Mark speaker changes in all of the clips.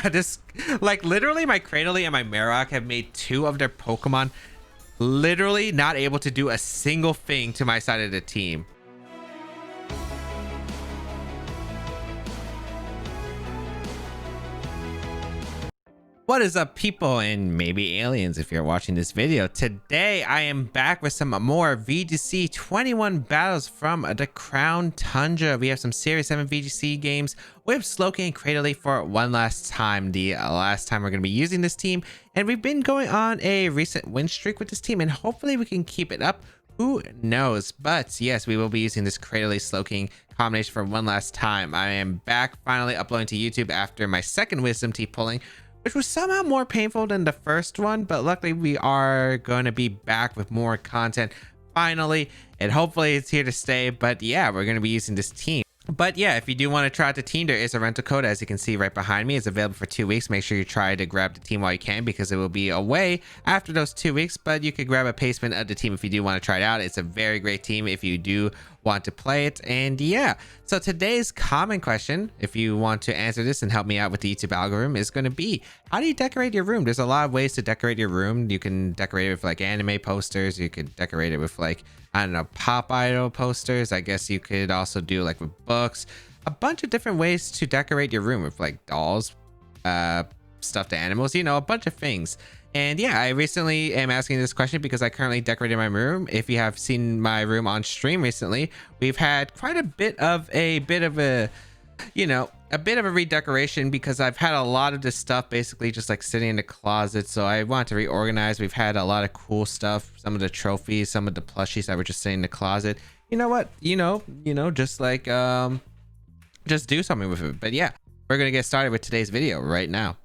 Speaker 1: this, like, literally my Cradily and my Marowak have made two of their Pokemon literally not able to do a single thing to my side of the team. What is up, people, and maybe aliens if you're watching this video? Today I am back with some more VGC 21 battles from the Crown Tundra. We have some Series 7 VGC games. We have Slowking and Cradily for one last time, the last time we're going to be using this team, and we've been going on a recent win streak with this team, and hopefully we can keep it up. Who knows? But yes, we will be using this Cradily Slowking combination for one last time. I am back finally uploading to YouTube after my second Wisdom Teeth pulling, which was somehow more painful than the first one, but luckily we are going to be back with more content finally, and hopefully it's here to stay. But yeah, we're going to be using this team. But yeah, if you do want to try out the team, there is a rental code, as you can see right behind me. It's available for 2 weeks. Make sure you try to grab the team while you can, because it will be away after those 2 weeks. But you could grab a placement of the team if you do want to try it out. It's a very great team if you do want to play it. And yeah, so today's common question, if you want to answer this and help me out with the YouTube algorithm, is going to be, how do you decorate your room? There's a lot of ways to decorate your room. You can decorate it with like anime posters. You could decorate it with like, I don't know, pop idol posters. I guess you could also do like with books, a bunch of different ways to decorate your room with like dolls, stuffed animals, you know, a bunch of things. And yeah, I recently am asking this question because I currently decorated my room. If you have seen my room on stream recently, we've had quite a bit of a you know, a bit of a redecoration, because I've had a lot of this stuff basically just like sitting in the closet. So I want to reorganize. We've had a lot of cool stuff, some of the trophies, some of the plushies that were just sitting in the closet. You know what? You know, just like, just do something with it. But yeah, we're going to get started with today's video right now.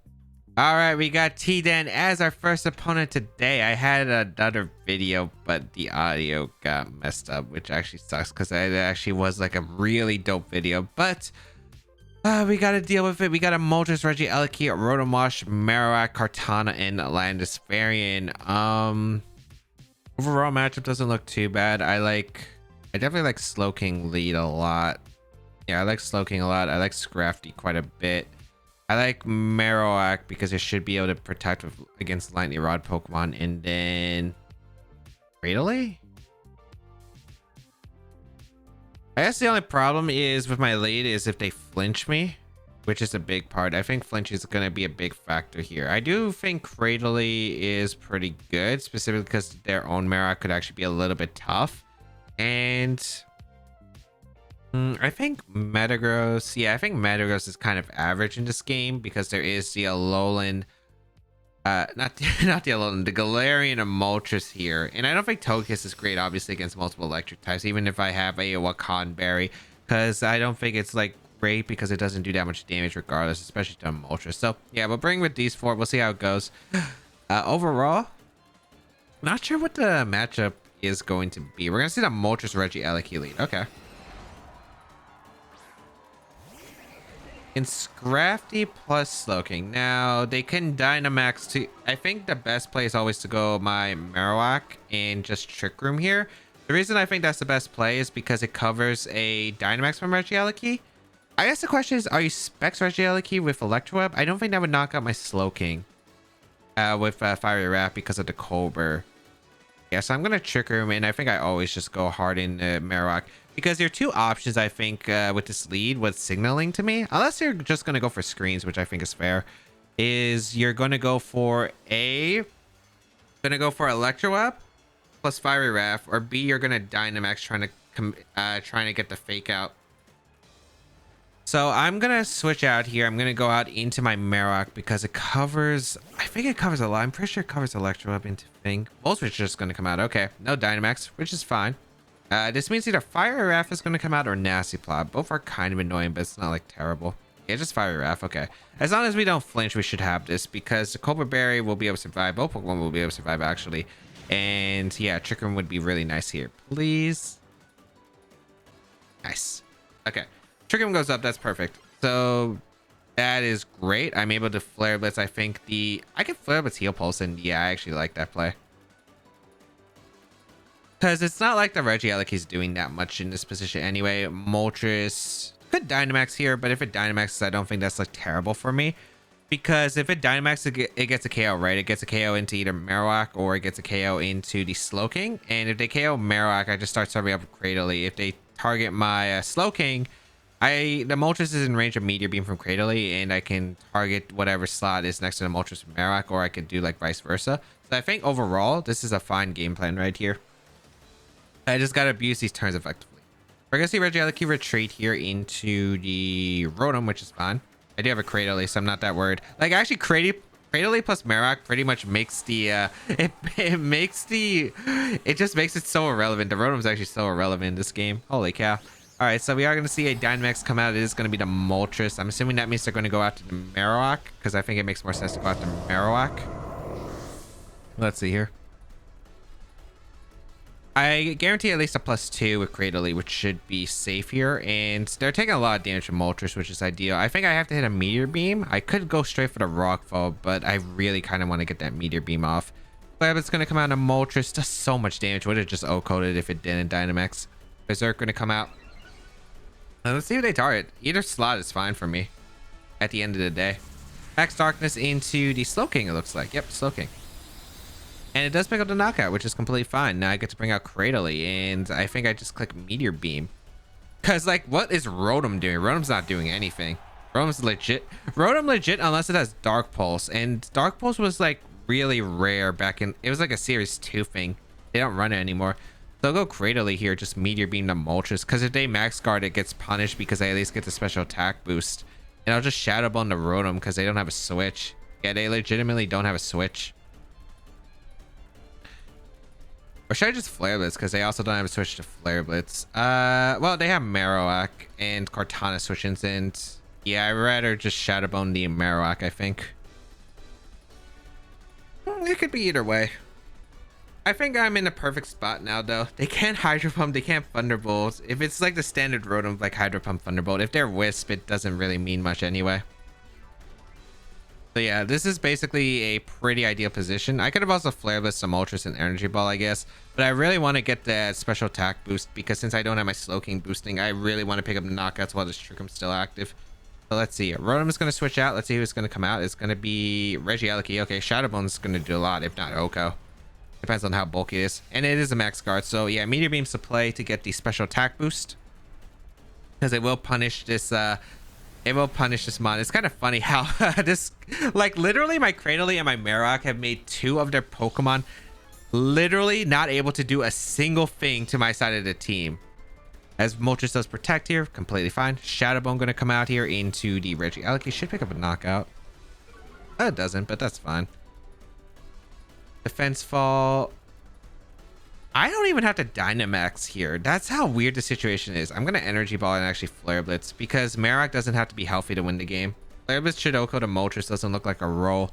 Speaker 1: All right, we got T-Dan as our first opponent today. I had another video, but the audio got messed up, which actually sucks because it actually was like a really dope video. But we got to deal with it. We got a Moltres, Regieleki, Rotomosh, Marowak, Kartana, and Landisfarian. Overall matchup doesn't look too bad. I definitely like Slowking lead a lot. Yeah, I like Slowking a lot. I like Scrafty quite a bit. I like Marowak because it should be able to protect against Lightning Rod Pokemon. And then Cradily? I guess the only problem is with my lead is if they flinch me, which is a big part. I think flinch is going to be a big factor here. I do think Cradily is pretty good, specifically because their own Marowak could actually be a little bit tough. And I think Metagross, yeah, I think Metagross is kind of average in this game because there is the Alolan, not the Alolan, the Galarian and Moltres here. And I don't think Togekiss is great, obviously, against multiple electric types, even if I have a Wakan Berry, because I don't think it's like great because it doesn't do that much damage regardless, especially to Moltres. So yeah, we'll bring with these four. We'll see how it goes. Overall, not sure what the matchup is going to be. We're going to see the Moltres Regieleki lead. Okay. In Scrafty plus Slowking. Now, they can Dynamax to... I think the best play is always to go my Marowak and just Trick Room here. The reason I think that's the best play is because it covers a Dynamax from Regieleki. I guess the question is, are you Specs Regieleki with Electro Web? I don't think that would knock out my Slowking with Fiery Wrap because of the Cobra. Yeah, so I'm going to Trick Room, and I think I always just go hard in Marowak. Because there are two options, I think, with this lead, with signaling to me, unless you're just going to go for screens, which I think is fair, is you're going to go for Electro Web plus Fiery Wrath, or B, you're going to Dynamax trying to get the fake out. So I'm going to switch out here. I'm going to go out into my Marowak because it covers, I think it covers a lot. I'm pretty sure it covers Electro Web into thing. Most of it's just going to come out. Okay, no Dynamax, which is fine. This means either Fire Wrath is going to come out or Nasty Plot. Both are kind of annoying, but it's not like terrible. Yeah, just Fire Wrath. Okay. As long as we don't flinch, we should have this because the Cobra Berry will be able to survive. Both Pokemon will be able to survive, actually. And yeah, Trick Room would be really nice here. Please. Nice. Okay. Trick Room goes up. That's perfect. So that is great. I'm able to Flare Blitz. I think I can Flare Blitz Heal Pulse, and yeah, I actually like that play. Because it's not like the Regieleki is doing that much in this position anyway. Moltres could Dynamax here, but if it Dynamaxes, I don't think that's like terrible for me. Because if it Dynamax, it gets a KO, right? It gets a KO into either Marowak or it gets a KO into the Slowking. And if they KO Marowak, I just start serving up Cradily. If they target my Slowking, the Moltres is in range of Meteor Beam from Cradily, and I can target whatever slot is next to the Moltres from Marowak, or I could do like vice versa. So I think overall, this is a fine game plan right here. I just gotta abuse these turns effectively. We're gonna see Regieleki retreat here into the Rotom, which is fine. I do have a Cradily, so I'm not that worried. Like, actually, Cradily plus Marowak pretty much makes the it just makes it so irrelevant. The Rotom's actually so irrelevant in this game. Holy cow. All right, so we are going to see a Dynamax come out. It is going to be the Moltres. I'm assuming that means they're going to go after the Marowak, because I think it makes more sense to go after Marowak. Let's see here. I guarantee at least a +2 with Cradily, which should be safe here. And they're taking a lot of damage from Moltres, which is ideal. I think I have to hit a Meteor Beam. I could go straight for the Rockfall, but I really kind of want to get that Meteor Beam off. But it's going to come out of Moltres. Does so much damage. Would have just O-coded if it didn't Dynamax. Berserk going to come out. Let's see who they target. Either slot is fine for me at the end of the day. Max Darkness into the Slowking, it looks like. Yep, Slowking. And it does pick up the knockout, which is completely fine. Now I get to bring out Cradily, and I think I just click Meteor Beam. Because, like, what is Rotom doing? Rotom's not doing anything. Rotom legit unless it has Dark Pulse. And Dark Pulse was, like, really rare back in... It was like a Series 2 thing. They don't run it anymore. So I'll go Cradily here, just Meteor Beam the Moltres, because if they Max Guard, it gets punished because I at least get the special attack boost. And I'll just Shadow Bone the Rotom because they don't have a switch. Yeah, they legitimately don't have a switch. Or should I just Flare Blitz because they also don't have a switch to Flare Blitz? Well, they have Marowak and Kartana switch-ins, and yeah, I'd rather just Shadow Bone the Marowak, I think. It could be either way. I think I'm in the perfect spot now, though. They can't Hydro Pump, they can't Thunderbolt. If it's like the standard Rotom, like Hydro Pump, Thunderbolt, if they're Wisp, it doesn't really mean much anyway. So yeah, this is basically a pretty ideal position. I could have also Flare Blitz some Moltres and Energy Ball, I guess. But I really want to get that special attack boost because since I don't have my Slowking boosting, I really want to pick up the knockouts while this Trick Room's still active. So let's see. Rotom is going to switch out. Let's see who's going to come out. It's going to be Regieleki. Okay, Shadow Bone's going to do a lot, if not Oko. Depends on how bulky it is. And it is a max guard. So yeah, Meteor Beam's to play to get the special attack boost. Because it will punish this mod. It's kind of funny how this, like, literally my Cradily and my Marowak have made two of their Pokemon literally not able to do a single thing to my side of the team. As Moltres does protect here, completely fine. Shadow Bone going to come out here into the Regieleki. Should pick up a knockout. It doesn't, but that's fine. Defense Fall. I don't even have to Dynamax here. That's how weird the situation is. I'm going to Energy Ball and actually Flare Blitz because Marowak doesn't have to be healthy to win the game. Flare Blitz Shidoko to Moltres doesn't look like a roll.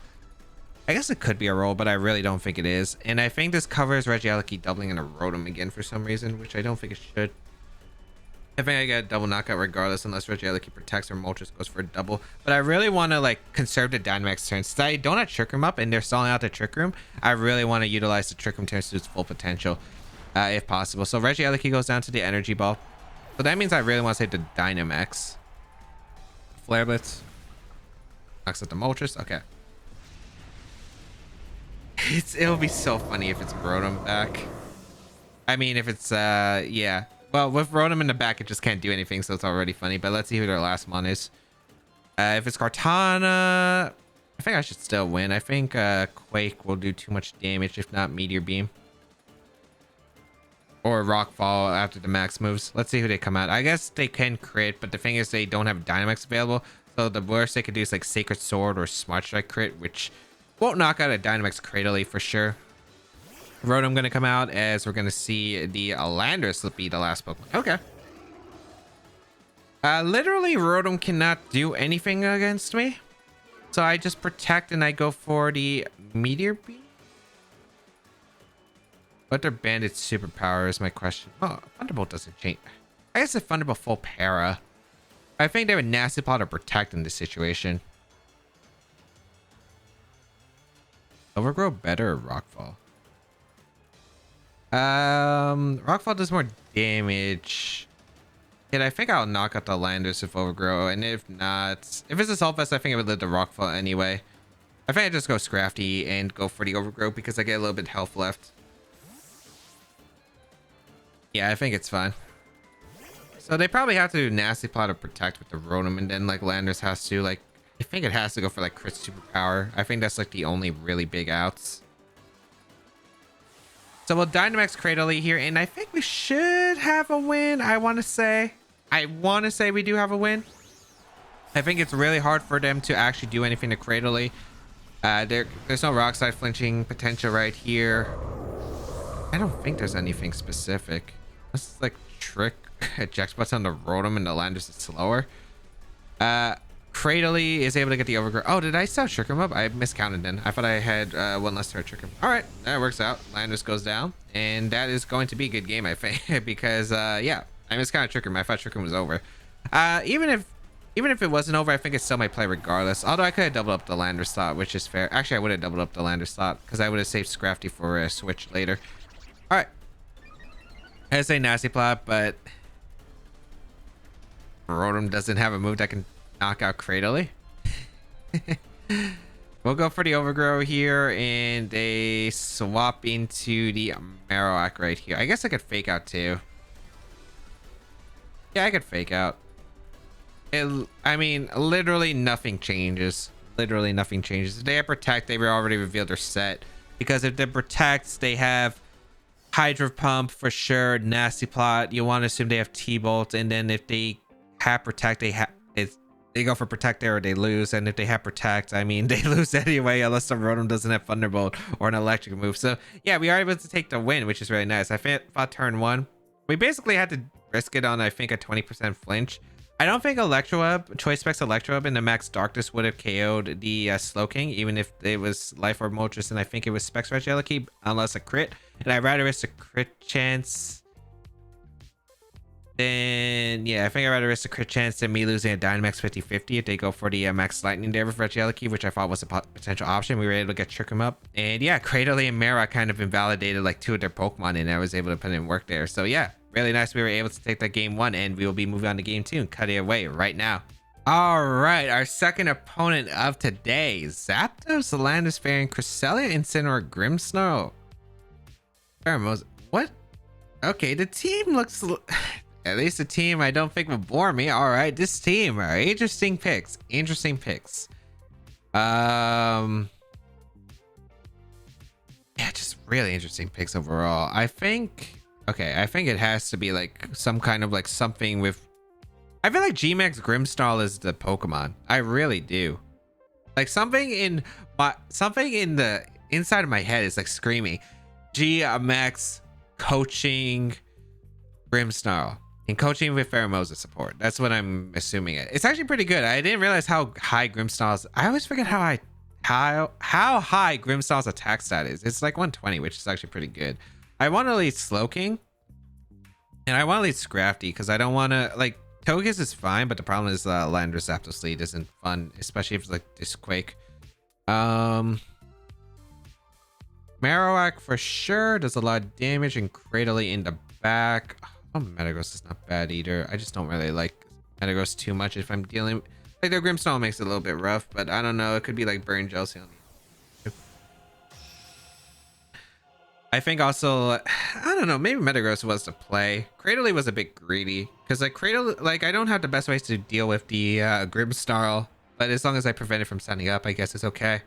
Speaker 1: I guess it could be a roll, but I really don't think it is. And I think this covers Regieleki doubling in a Rotom again for some reason, which I don't think it should. I think I get a double knockout regardless unless Regieleki protects or Moltres goes for a double. But I really want to like conserve the Dynamax turn. Since I don't have Trick Room up and they're stalling out the Trick Room, I really want to utilize the Trick Room turns to its full potential if possible. So Regieleki goes down to the Energy Ball. So that means I really want to save the Dynamax. Flare Blitz. Knocks out the Moltres. Okay. It'll be so funny if it's Rotom back. I mean, if it's, yeah. Well, with Rotom in the back, it just can't do anything, so it's already funny. But let's see who their last one is. If it's Kartana, I think I should still win. I think Quake will do too much damage, if not Meteor Beam. Or Rockfall after the max moves. Let's see who they come out. I guess they can crit, but the thing is they don't have Dynamax available. So the worst they could do is like Sacred Sword or Smart Strike crit, which won't knock out a Dynamax Cradily for sure. Rotom going to come out as we're going to see the Landorus be the last Pokemon. Okay. Literally, Rotom cannot do anything against me. So I just protect and I go for the Meteor Beam. What their bandit's superpower is my question. Oh, Thunderbolt doesn't change. I guess if Thunderbolt full para. I think they have a nasty plot to protect in this situation. Overgrow better or Rockfall? Rockfall does more damage. And I think I'll knock out the Landers with Overgrow, and if not, if it's a Salt Vest, I think it would live the Rockfall anyway. I think I just go Scrafty and go for the Overgrow because I get a little bit health left. Yeah, I think it's fine. So they probably have to do Nasty Plot to protect with the Rotom, and then like Landers has to like, I think it has to go for like crit superpower. I think that's like the only really big outs. So we'll Dynamax Cradily here, and I think we should have a win. I want to say we do have a win. I think it's really hard for them to actually do anything to Cradily. There's no Rock Slide flinching potential right here. I don't think there's anything specific. This is like Trick, Eject Spots on the Rotom, and the Landers is slower. Cradily is able to get the Overgrow. Oh, did I still Trick him up? I miscounted then. I thought I had one less turn Trick him. All right, that works out. Landers goes down, and that is going to be a good game, I think, because yeah, I miscounted Trick him. I thought Trick him was over. Even if it wasn't over, I think it still might play regardless. Although I could have doubled up the Lander slot, which is fair. Actually, I would have doubled up the Lander slot because I would have saved Scrafty for a switch later. All right, I say Nasty Plot, but Rotom doesn't have a move that can knock out Cradily. We'll go for the Overgrow here, and they swap into the Marowak right here. I guess I could Fake Out too. Yeah, I could Fake Out. I mean, literally nothing changes. Literally nothing changes. If they have Protect, they've already revealed their set. Because if they Protect, they have Hydro Pump for sure, Nasty Plot. You want to assume they have T-Bolt, and then if they have Protect, they go for Protect there or they lose. And if they have Protect, I mean, they lose anyway unless the Rotom doesn't have Thunderbolt or an electric move. So yeah, we are able to take the win, which is really nice. I thought turn one, we basically had to risk it on, I think, a 20% flinch. I don't think Choice Specs Electro in the Max Darkness would have KO'd the Slowking, even if it was Life Orb Moltres, and I think it was Specs Regieleki, unless a crit. And I'd rather risk a crit chance than, yeah, I think I'd rather risk a crit chance than me losing a Dynamax 50-50 if they go for the Max Lightning there with Regieleki, which I thought was a potential option. We were able to get Trick him up. And yeah, Cradily and Mara kind of invalidated like two of their Pokemon, and I was able to put in work there. So yeah, really nice. We were able to take that game one, and we will be moving on to game two and cut it away right now. All right, our second opponent of today, Zapdos, Landis, and Cresselia, Incineroar, Grimmsnarl. What? Okay, the team looks... At least the team I don't think will bore me. All right, this team are interesting picks. Interesting picks. Yeah, just really interesting picks overall. I think... Okay, I think it has to be like some kind of like something with... I feel like G-Max Grimmsnarl is the Pokemon. I really do. Like something in the inside of my head is like screaming G-Max coaching Grimmsnarl and coaching with Pheromosa support. That's what I'm assuming it. It's actually pretty good. I didn't realize how high Grimmsnarl's... I always forget how high Grimmsnarl's attack stat is. It's like 120, which is actually pretty good. I want to lead Slowking, and I want to lead Scrafty because I don't want to, like, Togekiss is fine, but the problem is Landorus Zapdos lead isn't fun, especially if it's like this Quake. Marowak for sure does a lot of damage, and Cradily in the back. Oh, Metagross is not bad either. I just don't really like Metagross too much if I'm dealing... Like, their Grimmsnarl makes it a little bit rough, but I don't know. It could be like Burn Jealousy on the... I think also, I don't know, maybe Metagross was the play. Cradily was a bit greedy because like I don't have the best ways to deal with the Grimmsnarl, but as long as I prevent it from standing up, I guess it's okay.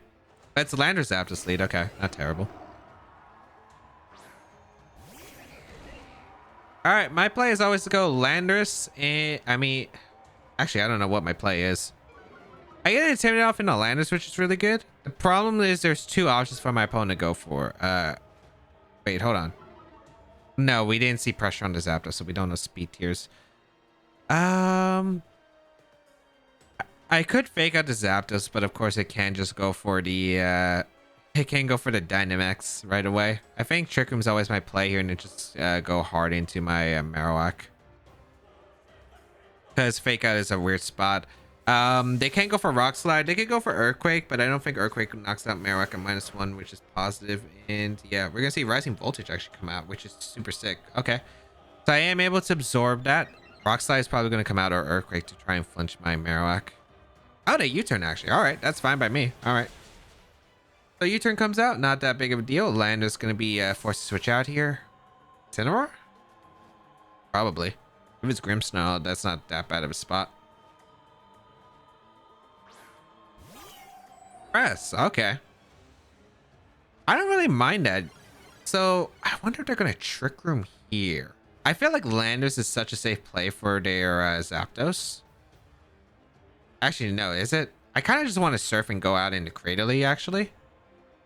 Speaker 1: That's Landorus Zapdos lead. Okay, not terrible. All right, my play is always to go Landorus, and I mean, actually, I don't know what my play is. I get Intimidate off into Landorus, which is really good. The problem is there's two options for my opponent to go for. Wait, hold on. No, we didn't see pressure on the Zapdos, so we don't know speed tiers. I could fake out the Zapdos, but of course it can just go for the it can go for the Dynamax right away. I think Trick Room's always my play here, and it just go hard into my Marowak. Because fake out is a weird spot. They can't go for Rock Slide. They could go for Earthquake, but I don't think Earthquake knocks out Marowak at -1, which is positive. And yeah, we're gonna see Rising Voltage actually come out, which is super sick. Okay, so I am able to absorb that. Rock Slide is probably going to come out, or Earthquake to try and flinch my Marowak. Oh, they U-turn actually. All right, that's fine by me. All right. So U-turn comes out, not that big of a deal. Lander's going to be forced to switch out here. Incineroar? Probably. If it's Grimmsnarl, that's not that bad of a spot. Press, okay. I don't really mind that. So I wonder if they're going to Trick Room here. I feel like Landers is such a safe play for their Zapdos. Actually, no, is it? I kind of just want to surf and go out into Cradily, actually.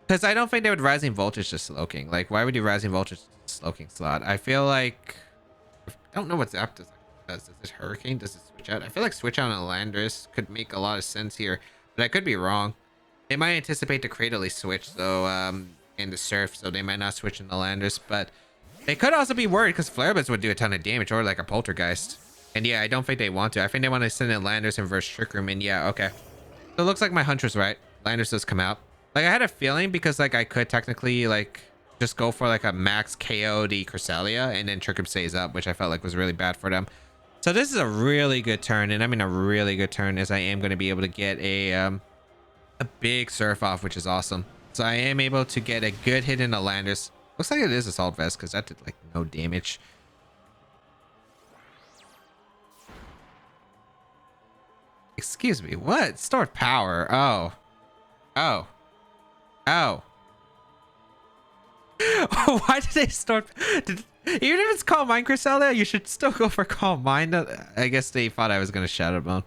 Speaker 1: Because I don't think they would Rising Voltage to Slowking. Like, why would you Rising Voltage to Slowking slot? I feel like... I don't know what Zapdos does. Does it Hurricane? Does it switch out? I feel like switch out on Landers could make a lot of sense here. But I could be wrong. They might anticipate the Cradily switch, so, and the Surf, so they might not switch into Landers. But they could also be worried because Flare-Blitz would do a ton of damage, or like a Poltergeist. And yeah, I don't think they want to. I think they want to send in Landers and verse Trick Room, and yeah, okay. So it looks like my hunch was right. Landers does come out. Like, I had a feeling because, like, I could technically, like, just go for, like, a max KO the Cresselia, and then Trick Room stays up, which I felt like was really bad for them. So this is a really good turn, and I mean a really good turn, as I am going to be able to get a big Surf off, which is awesome. So I am able to get a good hit into Landers. Looks like it is Assault Vest, because that did, like, no damage. Excuse me, what? Stored Power. Oh. Oh. Oh. Why did they store... even if it's Calm Mind Cresselia, you should still go for Calm Mind. I guess they thought I was going to Shadow Bone.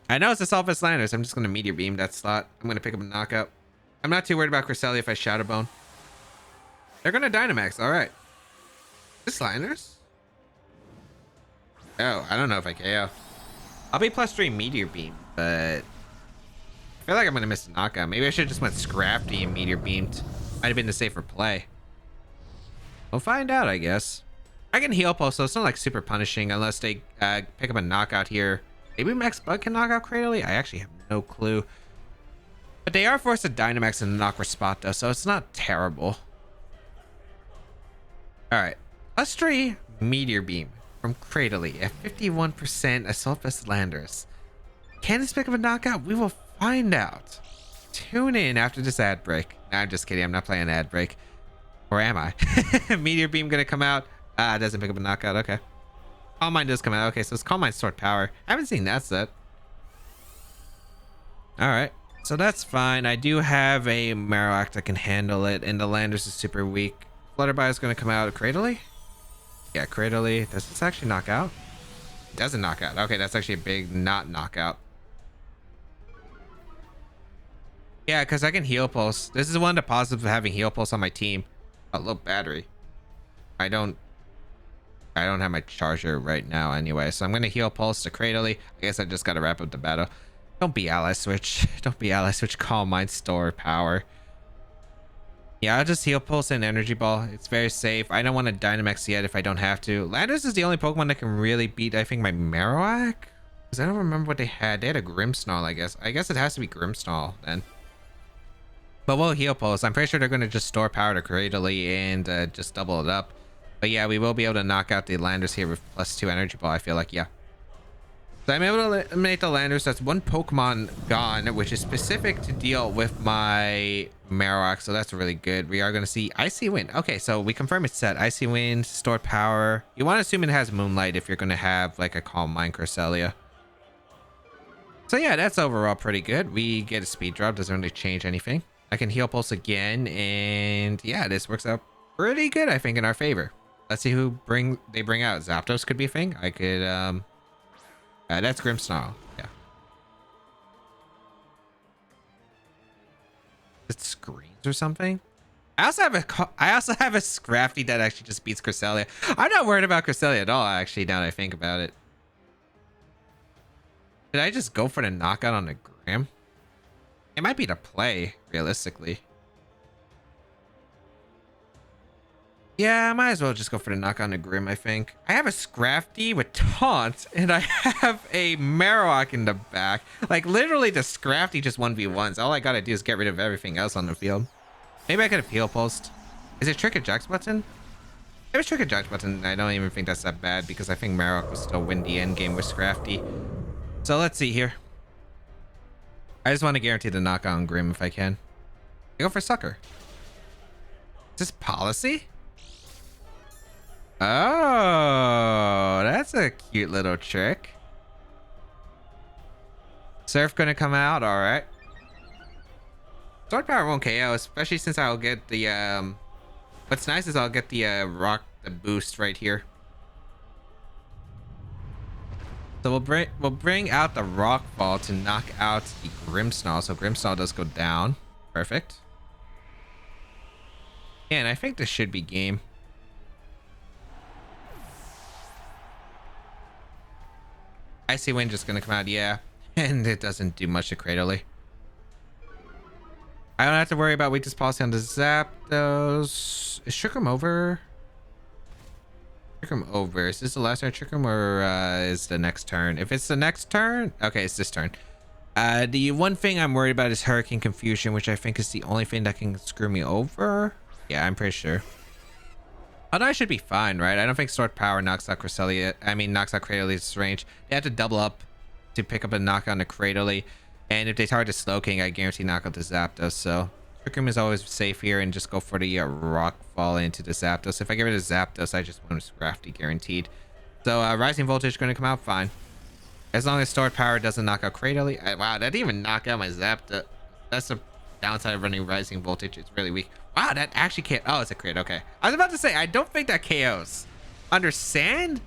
Speaker 1: I know it's Assault Vest Landers. I'm just going to Meteor Beam that slot. I'm going to pick up a knockout. I'm not too worried about Cresselia if I Shadow Bone. They're going to Dynamax. All right. This Landers? Oh, I don't know if I KO. I'll be +3 Meteor Beam, but... I feel like I'm going to miss a knockout. Maybe I should have just went Scrafty and Meteor Beamed. Might have been the safer play. We'll find out, I guess. I can heal Pulse, so it's not like super punishing unless they pick up a knockout here. Maybe Max Bug can knock out Cradily? I actually have no clue. But they are forced to Dynamax in an awkward spot, though, so it's not terrible. Alright. +3 Meteor Beam from Cradily at 51% Assault Vest Landers. Can this pick up a knockout? We will find out. Tune in after this ad break. Nah, I'm just kidding. I'm not playing ad break. Or am I? Meteor Beam gonna come out. Ah, it doesn't pick up a knockout. Okay. Calm Mind does come out. Okay, so it's Calm Mind Stored Power. I haven't seen that set. Alright. So that's fine. I do have a Marowak that can handle it, and the Landers is super weak. Flutterby is gonna come out. Cradily? Yeah, Cradily. Does this actually knock out? It doesn't knock out. Okay, that's actually a big not knockout. Yeah, because I can Heal Pulse. This is one of the positives of having Heal Pulse on my team. A low battery. I don't have my charger right now anyway, so I'm going to Heal Pulse to Cradily. I guess I just got to wrap up the battle. Don't be Ally Switch. Don't be Ally Switch. Calm Mind Store Power. Yeah, I'll just Heal Pulse and Energy Ball. It's very safe. I don't want to Dynamax yet if I don't have to. Landers is the only Pokemon that can really beat, I think, my Marowak. Because I don't remember what they had. They had a Grimmsnarl, I guess. I guess it has to be Grimmsnarl then. But we'll Heal Pulse. I'm pretty sure they're going to just Store Power to Cradily and just double it up. But yeah, we will be able to knock out the Landers here with +2 Energy Ball, I feel like, yeah. So I'm able to eliminate the Landers. That's one Pokemon gone, which is specific to deal with my Marowak. So that's really good. We are going to see Icy Wind. Okay, so we confirm it's set. Icy Wind, Stored Power. You want to assume it has Moonlight if you're going to have like a Calm Mind Cresselia. So yeah, that's overall pretty good. We get a speed drop. Doesn't really change anything. I can Heal Pulse again, and yeah, this works out pretty good, I think, in our favor. Let's see who they bring out. Zapdos could be a thing. I could, that's Grimmsnarl. Yeah. It screens or something. I also have a Scrafty that actually just beats Cresselia. I'm not worried about Cresselia at all, actually, now that I think about it. Did I just go for the knockout on the Grim? It might be the play, realistically. Yeah, I might as well just go for the knock on the Grim, I think. I have a Scrafty with Taunt, and I have a Marowak in the back. Like, literally, the Scrafty just 1v1s. All I gotta do is get rid of everything else on the field. Maybe I could have Heal Pulsed. Is it Trick or Jax button? I wish I could judge button. I don't even think that's that bad because I think Marowak will still win the end game with Scrafty. So let's see here. I just want to guarantee the knockout on Grim if I can. I go for Sucker. Is this policy? Oh, that's a cute little trick. Surf gonna come out, all right. Stored Power won't KO, especially since I'll get the what's nice is I'll get the the boost right here. So we'll bring out the Rock Fall to knock out the Grimmsnarl. So Grimmsnarl does go down. Perfect. And I think this should be game. Icy Wind just gonna come out, yeah. And it doesn't do much to Cradily. I don't have to worry about weakness policy on the Zapdos. Is Trickroom over? Trickroom over. Is this the last turn Trickroom or is the next turn? If it's the next turn, okay, it's this turn. The one thing I'm worried about is Hurricane Confusion, which I think is the only thing that can screw me over. Yeah, I'm pretty sure. Although I should be fine, right? I don't think Stored Power knocks out Cresselia. I mean, knocks out Cradyli's range. They have to double up to pick up a knockout on the Cradily. And if they target Slowking, I guarantee knockout the Zapdos. So Trick Room is always safe here and just go for the Rock Fall into the Zapdos. If I get rid of Zapdos, I just want Scrafty guaranteed. So Rising Voltage going to come out fine. As long as Stored Power doesn't knock out Cradily. Wow, that didn't even knock out my Zapdos. That's the downside of running Rising Voltage. It's really weak. Wow, that actually can't. Oh, it's a crit. Okay. I was about to say, I don't think that KOs. Under Sand?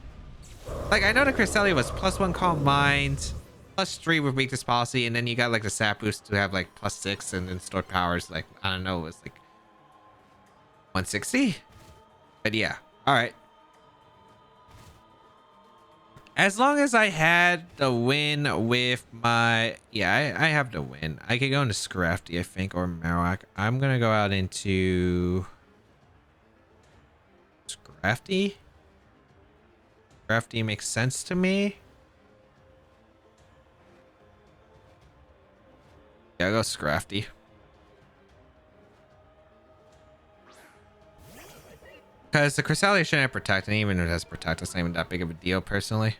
Speaker 1: Like, I know the Cresselia was +1 Calm Mind, +3 with weakness policy, and then you got like the Sap boost to have like +6, and then Stored Powers, like, I don't know, it was like 160? But yeah. Alright. As long as I had the win with my... Yeah, I have the win. I could go into Scrafty, I think, or Marowak. I'm going to go out into... Scrafty? Scrafty makes sense to me. Yeah, I'll go Scrafty. Because the Cresselia shouldn't have Protect, and even if it has Protect, it's not even that big of a deal, personally.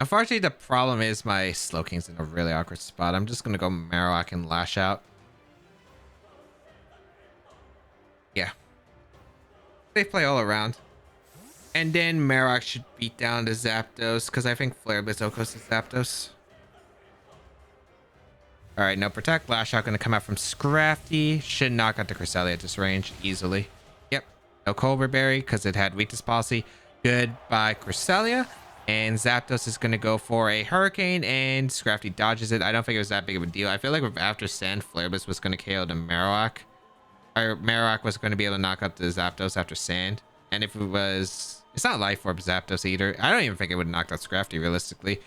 Speaker 1: Unfortunately, the problem is my Slowking's in a really awkward spot. I'm just going to go Marowak and Lash Out. Yeah. They play all around. And then Marowak should beat down the Zapdos, because I think Flare Blitz goes to Zapdos. Alright, no Protect. Lash Out going to come out from Scrafty. Should knock out the Cresselia at this range easily. Yep. No Cobra Berry because it had weakness policy. Goodbye, Cresselia. And Zapdos is going to go for a Hurricane, and Scrafty dodges it. I don't think it was that big of a deal. I feel like with After Sand, Flare Blitz was going to KO the Marowak. Or Marowak was going to be able to knock out the Zapdos after Sand. And if it was... It's not Life Orb Zapdos either. I don't even think it would have knocked out Scrafty realistically.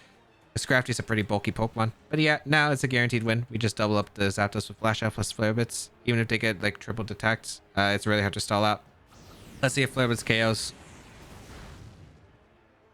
Speaker 1: Scrafty's a pretty bulky Pokemon. But yeah, now it's a guaranteed win. We just double up the Zapdos with Flash Out plus Flare Blitz. Even if they get like triple detect, it's really hard to stall out. Let's see if Flare Blitz KOs.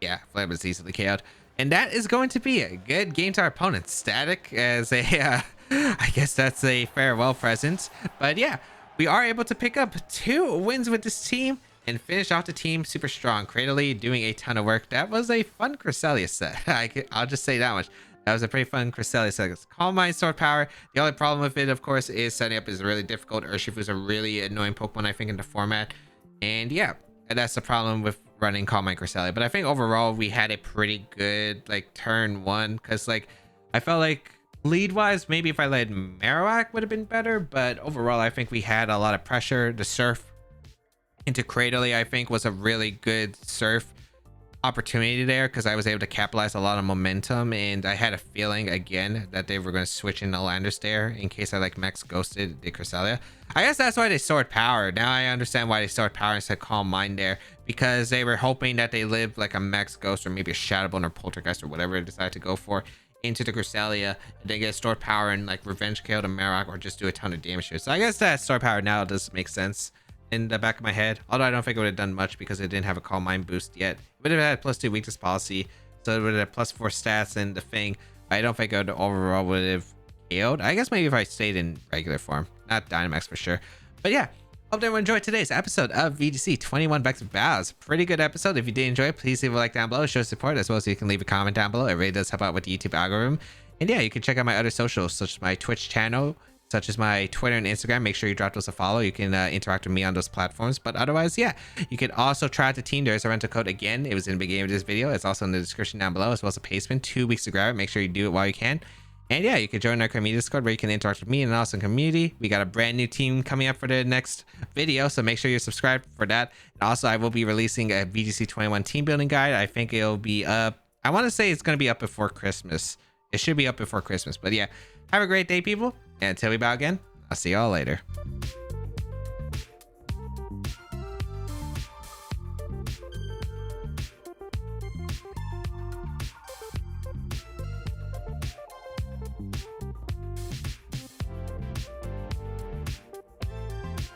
Speaker 1: Yeah, Flare Blitz easily KO'd. And that is going to be a good game to our opponent. Static as a, I guess that's a farewell present. But yeah, we are able to pick up 2 wins with this team and finish off the team super strong. Cradily doing a ton of work. That was a fun Cresselia set. I'll just say that much. That was a pretty fun Cresselia set. It's Calm Mind, Stored Power. The only problem with it, of course, is setting up is really difficult. Urshifu is a really annoying Pokemon, I think, in the format. And yeah, that's the problem with running Calm Mind Cresselia. But I think overall we had a pretty good like turn 1, because like I felt like lead wise maybe if I led Marowak would have been better, but overall I think we had a lot of pressure. The Surf into Cradily I think was a really good Surf opportunity there, because I was able to capitalize a lot of momentum, and I had a feeling again that they were going to switch in the Landers there in case I like Max Ghosted the Cresselia. I guess that's why they Stored Power. Now I understand why they Stored Power instead of Calm Mind there, because they were hoping that they lived like a Max Ghost or maybe a Shadow Bone or Poltergeist or whatever they decided to go for into the Cresselia, and then get Stored Power and like Revenge KO to Marowak or just do a ton of damage to it. So I guess that Stored Power now does make sense in the back of my head, although I don't think it would have done much because it didn't have a Calm Mind boost yet. It would have had +2 weakness policy, so it would have +4 stats and the thing. I don't think it would overall would have KO'd. I guess maybe if I stayed in regular form, not Dynamax for sure. But yeah, hope everyone enjoyed today's episode of VGC 21 Baek Battles. Pretty good episode. If you did enjoy it, please leave a like down below, show support, as well as you can leave a comment down below. It really does help out with the YouTube algorithm. And yeah, you can check out my other socials, such as my Twitch channel, such as my Twitter and Instagram. Make sure you drop those a follow. You can interact with me on those platforms. But otherwise, yeah, you can also try out the team. There's a rental code again. It was in the beginning of this video. It's also in the description down below, as well as a payment. 2 weeks to grab it. Make sure you do it while you can. And yeah, you can join our community Discord where you can interact with me and an awesome community. We got a brand new team coming up for the next video, so make sure you're subscribed for that. And also, I will be releasing a VGC 21 team building guide. I think it'll be up. I want to say it's going to be up before Christmas. It should be up before Christmas. But yeah, have a great day, people. And until we bow again, I'll see y'all later.